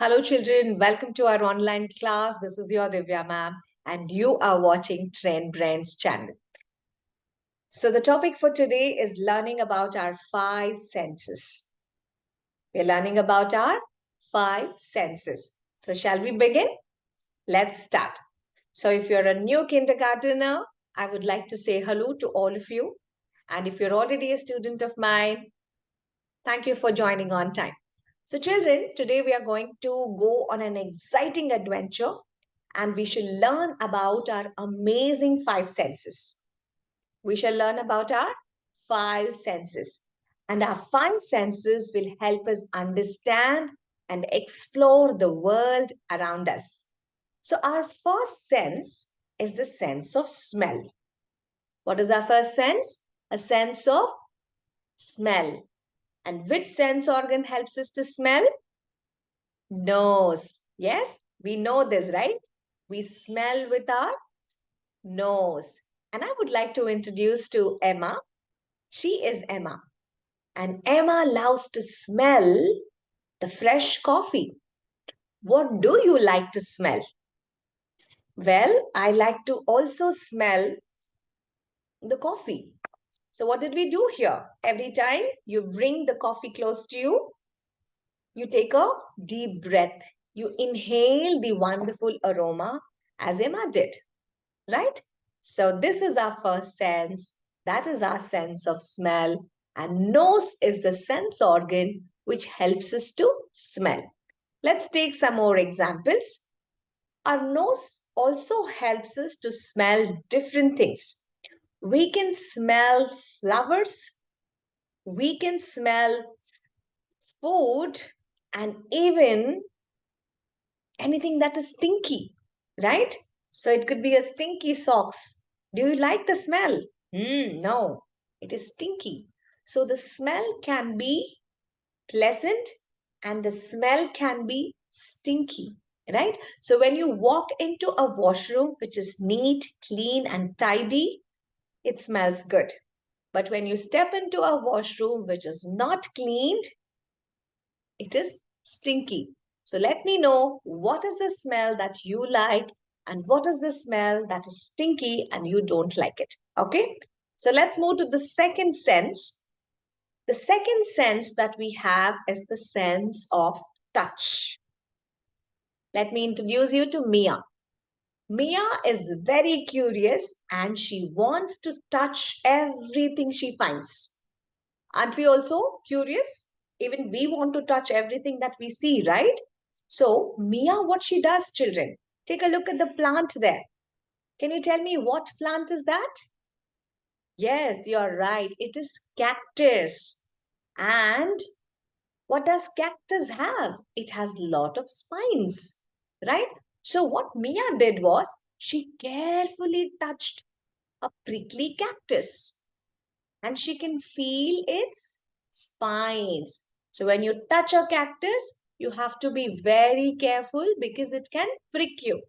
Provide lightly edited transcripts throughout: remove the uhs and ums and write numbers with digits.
Hello, children. Welcome to our online class. This is your Divya ma'am, and you are watching Trend Brains channel. So, the topic for today is learning about our five senses. We're learning about our five senses. So, shall we begin? Let's start. So, if you're a new kindergartner, I would like to say hello to all of you. And if you're already a student of mine, thank you for joining on time. So, children, today we are going to go on an exciting adventure and we shall learn about our amazing five senses. We shall learn about our five senses. And our five senses will help us understand and explore the world around us. So, our first sense is the sense of smell. What is our first sense? A sense of smell. And which sense organ helps us to smell? Nose. Yes, we know this, right? We smell with our nose. And I would like to introduce to Emma. She is Emma. And Emma loves to smell the fresh coffee. What do you like to smell? Well, I like to also smell the coffee. So what did we do here? Every time you bring the coffee close to you, you take a deep breath. You inhale the wonderful aroma as Emma did, right? So this is our first sense. That is our sense of smell. And nose is the sense organ which helps us to smell. Let's take some more examples. Our nose also helps us to smell different things. We can smell flowers. We can smell food and even anything that is stinky, right? So it could be a stinky socks. Do you like the smell? No, it is stinky. So the smell can be pleasant and the smell can be stinky, right? So when you walk into a washroom which is neat, clean, and tidy, it smells good. But when you step into a washroom which is not cleaned, it is stinky. So let me know what is the smell that you like and what is the smell that is stinky and you don't like it. Okay. So let's move to the second sense. The second sense that we have is the sense of touch. Let me introduce you to Mia. Mia is very curious and she wants to touch everything she finds. Aren't we also curious? Even we want to touch everything that we see, right? So, Mia, what she does, children, take a look at the plant there. Can you tell me what plant is that? Yes, you're right. It is cactus. And what does cactus have? It has a lot of spines, right? So, what Mia did was she carefully touched a prickly cactus and she can feel its spines. So when you touch a cactus, you have to be very careful because it can prick you.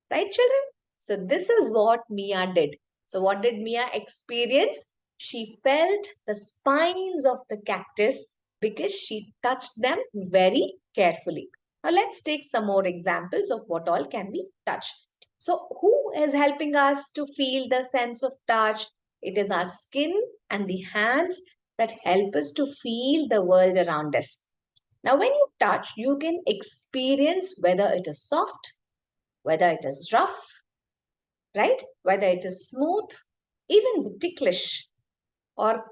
Right, children? So this is what Mia did. So what did Mia experience? She felt the spines of the cactus because she touched them very carefully. Now let's take some more examples of what all can be touched. So who is helping us to feel the sense of touch? It is our skin and the hands that help us to feel the world around us. Now, when you touch, you can experience whether it is soft, whether it is rough, right? Whether it is smooth, even ticklish, or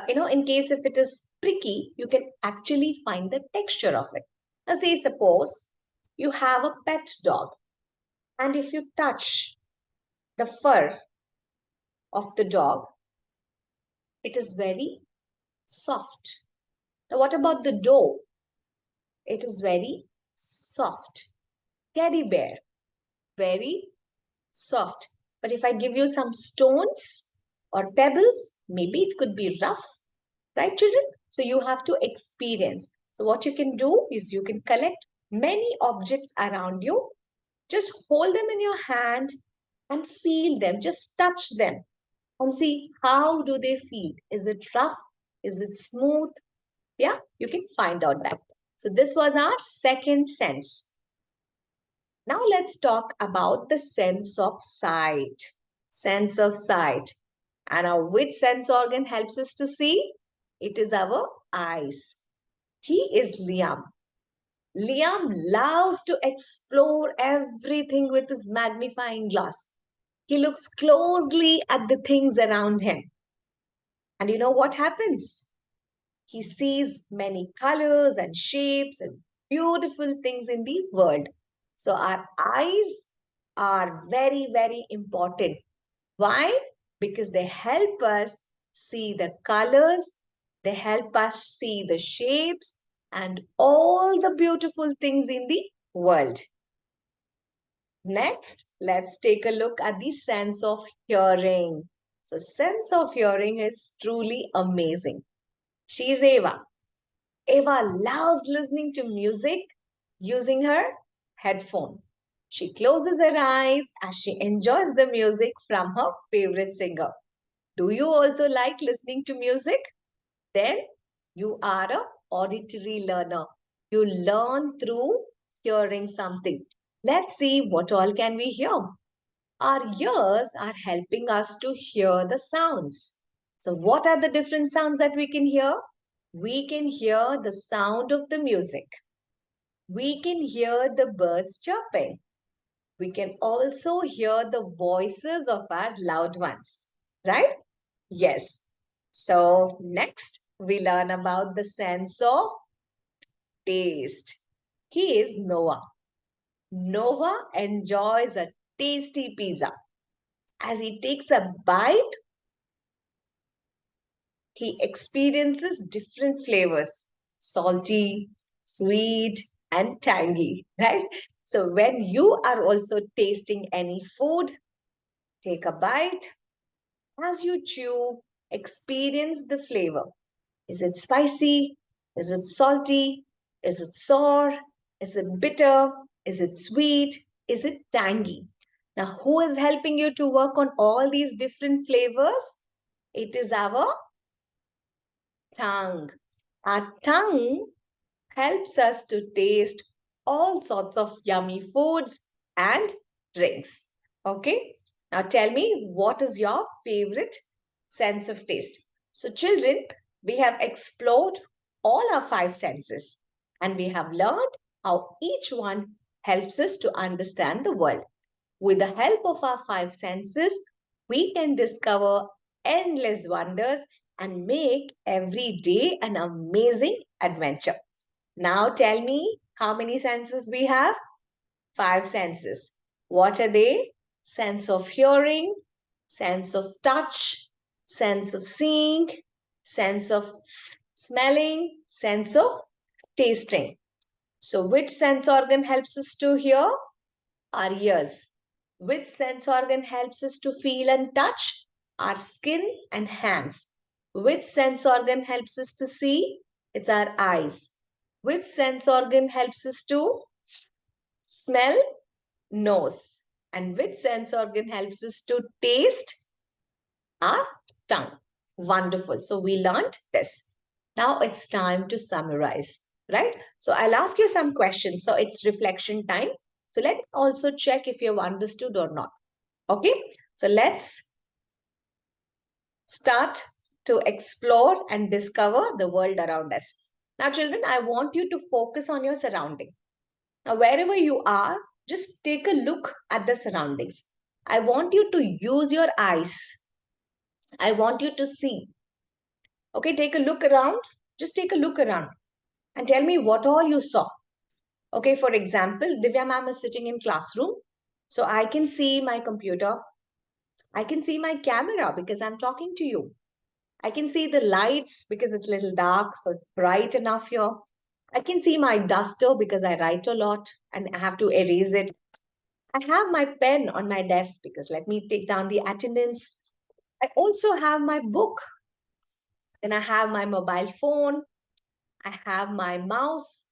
in case if it is pricky, you can actually find the texture of it. Now, say suppose you have a pet dog, and if you touch the fur of the dog, it is very soft. Now, what about the dough? It is very soft. Teddy bear, very soft. But if I give you some stones or pebbles, maybe it could be rough, right, children? So you have to experience. So what you can do is you can collect many objects around you. Just hold them in your hand and feel them. Just touch them and see how do they feel. Is it rough? Is it smooth? Yeah, you can find out that. So this was our second sense. Now let's talk about the sense of sight. Sense of sight. And our which sense organ helps us to see? It is our eyes. He is Liam. Liam loves to explore everything with his magnifying glass. He looks closely at the things around him. And you know what happens? He sees many colors and shapes and beautiful things in the world. So our eyes are very, very important. Why? Because they help us see the colors, they help us see the shapes and all the beautiful things in the world. Next, let's take a look at the sense of hearing. So, sense of hearing is truly amazing. She's Eva. Eva loves listening to music using her headphone. She closes her eyes as she enjoys the music from her favorite singer. Do you also like listening to music? Then you are a auditory learner. You learn through hearing something. Let's see what all can we hear. Our ears are helping us to hear the sounds. So what are the different sounds that we can hear? We can hear the sound of the music. We can hear the birds chirping. We can also hear the voices of our loved ones, right? Yes. So next we learn about the sense of taste. He is Noah. Noah enjoys a tasty pizza. As he takes a bite, he experiences different flavors, salty, sweet, and tangy, right? So when you are also tasting any food, take a bite. As you chew, experience the flavor. Is it spicy? Is it salty? Is it sour? Is it bitter? Is it sweet? Is it tangy? Now, who is helping you to work on all these different flavors? It is our tongue. Our tongue helps us to taste all sorts of yummy foods and drinks. Okay, now tell me, what is your favorite sense of taste? So, children, we have explored all our five senses and we have learned how each one helps us to understand the world. With the help of our five senses, we can discover endless wonders and make every day an amazing adventure. Now tell me how many senses we have? Five senses. What are they? Sense of hearing, sense of touch, sense of seeing, sense of smelling, sense of tasting. So which sense organ helps us to hear? Our ears. Which sense organ helps us to feel and touch? Our skin and hands. Which sense organ helps us to see? It's our eyes. Which sense organ helps us to smell? Nose. And which sense organ helps us to taste? Our tongue. Wonderful. So we learned this. Now it's time to summarize, right? So I'll ask you some questions. So it's reflection time. So let's also check if you've understood or not. Okay. So let's start to explore and discover the world around us. Now, children, I want you to focus on your surrounding. Now, wherever you are, just take a look at the surroundings. I want you to use your eyes. I want you to see. Okay, take a look around. Just take a look around and tell me what all you saw. Okay, for example, Divya ma'am is sitting in classroom. So I can see my computer. I can see my camera because I'm talking to you. I can see the lights because it's a little dark, so it's bright enough here. I can see my duster because I write a lot and I have to erase it. I have my pen on my desk because let me take down the attendance. I also have my book. Then I have my mobile phone. I have my mouse.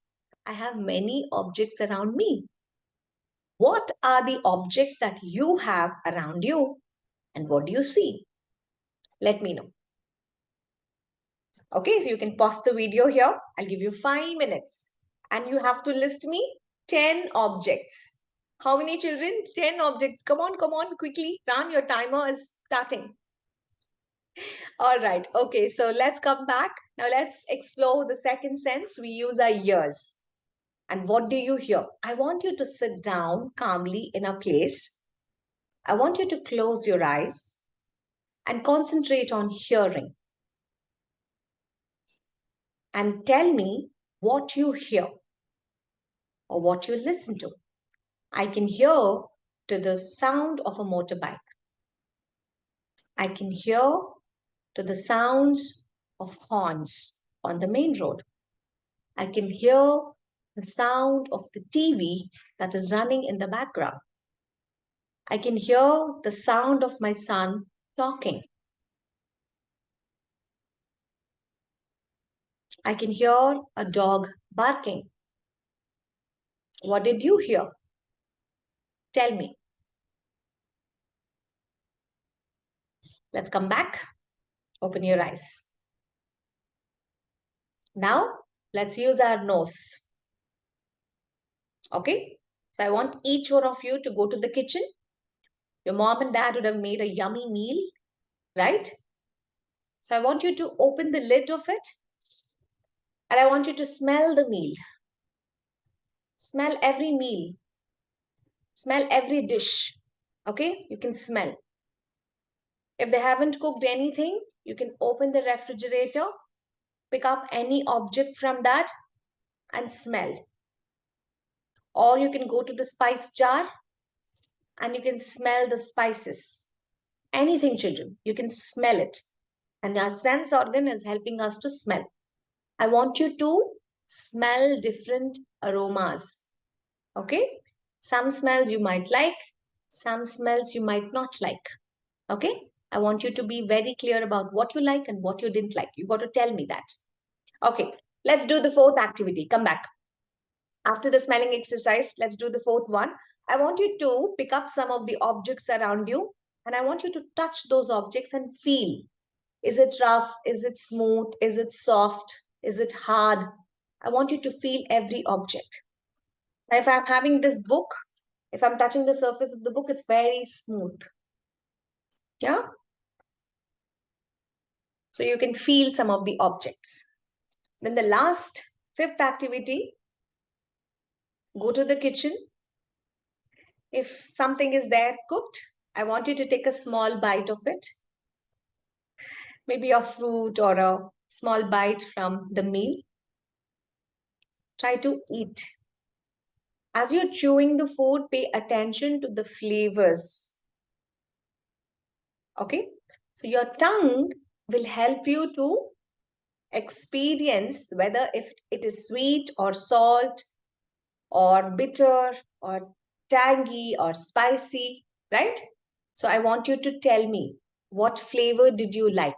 I have many objects around me. What are the objects that you have around you and what do you see? Let me know. Okay, so you can pause the video here. I'll give you 5 minutes. And you have to list me 10 objects. How many children? 10 objects. Come on, quickly. Run, your timer is starting. All right. Okay, so let's come back. Now let's explore the second sense. We use our ears. And what do you hear? I want you to sit down calmly in a place. I want you to close your eyes and concentrate on hearing. And tell me what you hear or what you listen to. I can hear to the sound of a motorbike. I can hear to the sounds of horns on the main road. I can hear the sound of the TV that is running in the background. I can hear the sound of my son talking. I can hear a dog barking. What did you hear? Tell me. Let's come back. Open your eyes. Now, let's use our nose. Okay? So I want each one of you to go to the kitchen. Your mom and dad would have made a yummy meal, right? So I want you to open the lid of it and I want you to smell the meal. Smell every meal. Smell every dish. Okay? You can smell. If they haven't cooked anything, you can open the refrigerator, pick up any object from that and smell. Or you can go to the spice jar and you can smell the spices. Anything, children, you can smell it. And our sense organ is helping us to smell. I want you to smell different aromas. Okay? Some smells you might like, some smells you might not like. Okay? I want you to be very clear about what you like and what you didn't like. You got to tell me that. Okay, let's do the fourth activity. Come back. After the smelling exercise, let's do the fourth one. I want you to pick up some of the objects around you and I want you to touch those objects and feel. Is it rough? Is it smooth? Is it soft? Is it hard? I want you to feel every object. If I'm having this book, if I'm touching the surface of the book, it's very smooth. Yeah? So you can feel some of the objects. Then the last, fifth activity, go to the kitchen. If something is there cooked, I want you to take a small bite of it. Maybe a fruit or a small bite from the meal. Try to eat. As you're chewing the food, pay attention to the flavors. Okay? So your tongue will help you to experience whether if it is sweet or salt or bitter or tangy or spicy, right? So I want you to tell me, what flavor did you like?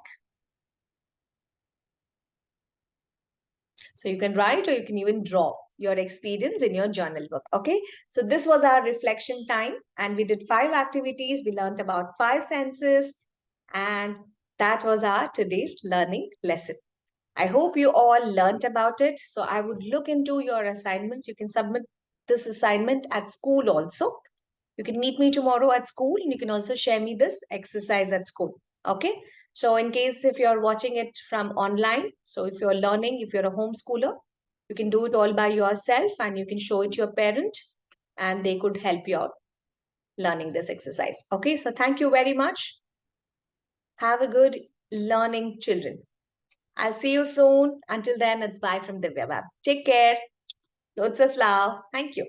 So you can write or you can even draw your experience in your journal book. Okay. So this was our reflection time and we did 5 activities. We learned about 5 senses and that was our today's learning lesson. I hope you all learned about it. So I would look into your assignments. You can submit this assignment at school also. You can meet me tomorrow at school and you can also share me this exercise at school. Okay. So in case if you're watching it from online, so if you're learning, if you're a homeschooler, you can do it all by yourself and you can show it to your parent and they could help you out learning this exercise. Okay. So thank you very much. Have a good learning, children. I'll see you soon. Until then, it's bye from Divya. Take care. Loads of love. Thank you.